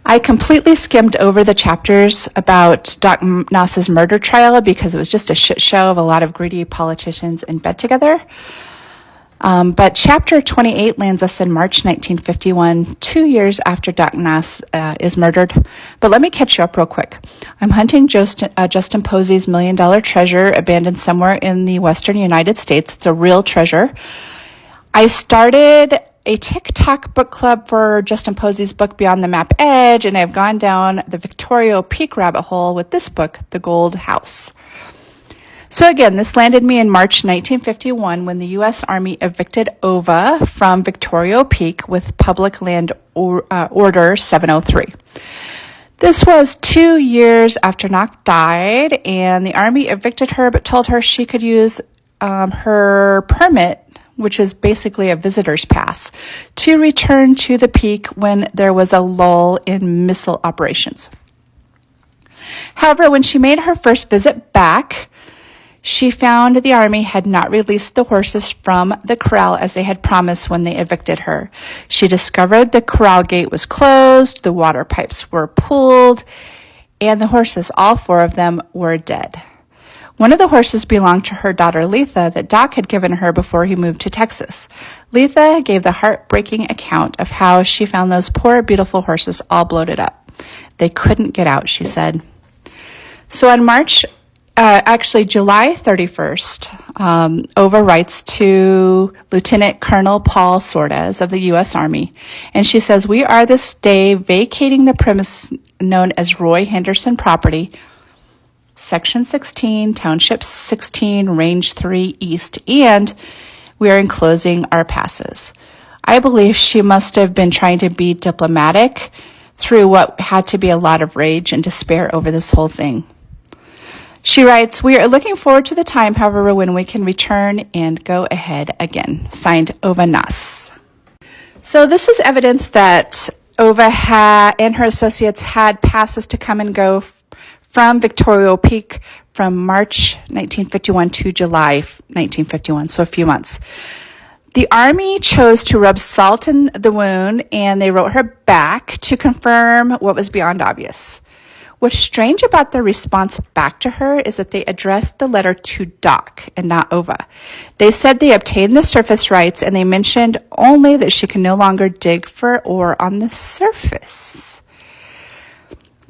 I completely skimmed over the chapters about Doc Noss's murder trial because it was just a shit show of a lot of greedy politicians in bed together. But chapter 28 lands us in March 1951, 2 years after Doc Noss is murdered. But let me catch you up real quick. I'm hunting Justin Posey's $1 million treasure abandoned somewhere in the western United States. It's a real treasure. I started a TikTok book club for Justin Posey's book Beyond the Map Edge, and I've gone down the Victorio Peak rabbit hole with this book, The Gold House. So again, this landed me in March 1951 when the U.S. Army evicted Ova from Victorio Peak with Public Land Order 703. This was 2 years after Nock died, and the Army evicted her but told her she could use her permit, which is basically a visitor's pass, to return to the peak when there was a lull in missile operations. However, when she made her first visit back, she found the Army had not released the horses from the corral as they had promised when they evicted her. She discovered the corral gate was closed, the water pipes were pulled, and the horses, all 4 of them, were dead. One of the horses belonged to her daughter Letha that Doc had given her before he moved to Texas. Letha gave the heartbreaking account of how she found those poor, beautiful horses all bloated up. They couldn't get out, she said. So on July 31st, Ova writes to Lieutenant Colonel Paul Sordes of the U.S. Army, and she says, "We are this day vacating the premise known as Roy Henderson property, Section 16, Township 16, Range 3 East, and we are enclosing our passes." I believe she must have been trying to be diplomatic through what had to be a lot of rage and despair over this whole thing. She writes, "We are looking forward to the time, however, when we can return and go ahead again." Signed, Ova Noss. So this is evidence that Ova and her associates had passes to come and go from Victorio Peak from March 1951 to July 1951, so a few months. The Army chose to rub salt in the wound, and they wrote her back to confirm what was beyond obvious. What's strange about their response back to her is that they addressed the letter to Doc and not Ova. They said they obtained the surface rights, and they mentioned only that she can no longer dig for ore on the surface.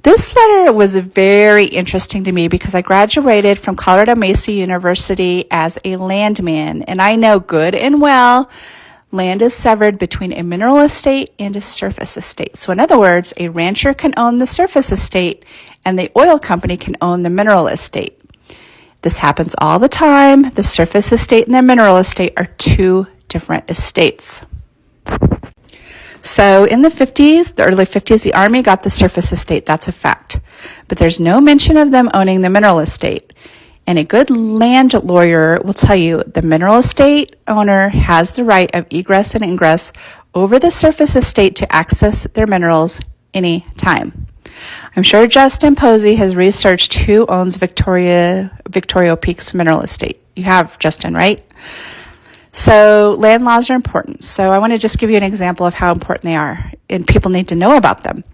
This letter was very interesting to me because I graduated from Colorado Mesa University as a landman, and I know good and well land is severed between a mineral estate and a surface estate. So in other words, a rancher can own the surface estate and the oil company can own the mineral estate. This happens all the time. The surface estate and the mineral estate are 2 different estates. So in the early 50s, the Army got the surface estate. That's a fact. But there's no mention of them owning the mineral estate. And a good land lawyer will tell you the mineral estate owner has the right of egress and ingress over the surface estate to access their minerals any time. I'm sure Justin Posey has researched who owns Victorio Peak's mineral estate. You have, Justin, right? So land laws are important. So I want to just give you an example of how important they are, and people need to know about them.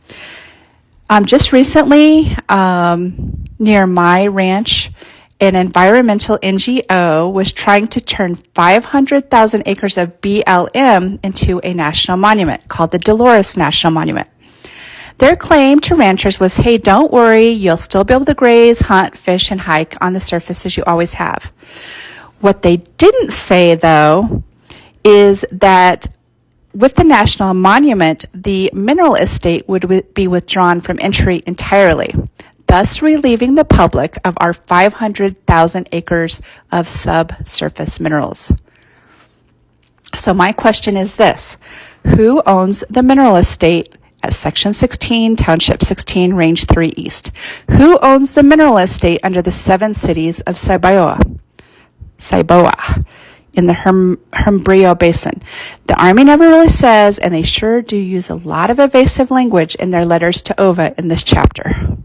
Just recently, near my ranch, an environmental NGO was trying to turn 500,000 acres of BLM into a national monument called the Dolores National Monument. Their claim to ranchers was, hey, don't worry, you'll still be able to graze, hunt, fish, and hike on the surface as you always have. What they didn't say, though, is that with the national monument, the mineral estate would be withdrawn from entry entirely, thus relieving the public of our 500,000 acres of subsurface minerals. So my question is this: who owns the mineral estate at Section 16, Township 16, Range 3 East? Who owns the mineral estate under the 7 cities of Ciboa in the Hermbrio Basin? The Army never really says, and they sure do use a lot of evasive language in their letters to Ova in this chapter.